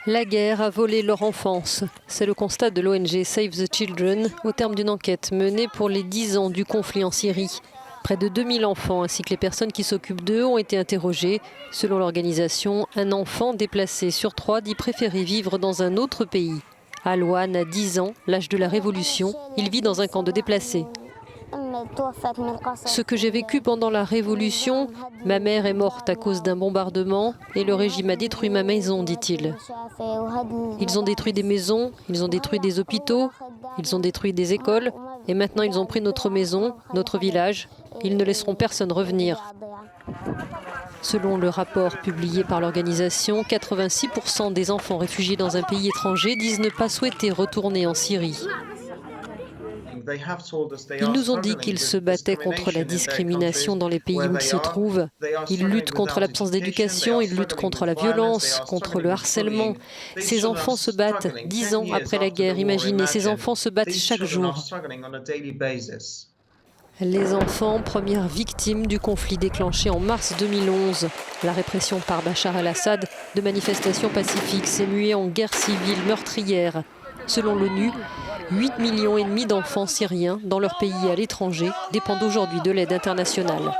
La guerre a volé leur enfance. C'est le constat de l'ONG Save the Children au terme d'une enquête menée pour les 10 ans du conflit en Syrie. Près de 2000 enfants ainsi que les personnes qui s'occupent d'eux ont été interrogés. Selon l'organisation, un enfant déplacé sur 3 dit préférer vivre dans un autre pays. Alwan a 10 ans, l'âge de la révolution. Il vit dans un camp de déplacés. Ce que j'ai vécu pendant la Révolution, ma mère est morte à cause d'un bombardement et le régime a détruit ma maison, dit-il. Ils ont détruit des maisons, ils ont détruit des hôpitaux, ils ont détruit des écoles et maintenant ils ont pris notre maison, notre village. Ils ne laisseront personne revenir. Selon le rapport publié par l'organisation, 86% des enfants réfugiés dans un pays étranger disent ne pas souhaiter retourner en Syrie. Ils nous ont dit qu'ils se battaient contre la discrimination dans les pays où ils se trouvent. Ils luttent contre l'absence d'éducation, ils luttent contre la violence, contre le harcèlement. Ces enfants se battent 10 ans après la guerre. Imaginez, ces enfants se battent chaque jour. Les enfants, premières victimes du conflit déclenché en mars 2011. La répression par Bachar el-Assad de manifestations pacifiques s'est muée en guerre civile meurtrière. Selon l'ONU, 8,5 millions d'enfants syriens dans leur pays et à l'étranger dépendent aujourd'hui de l'aide internationale.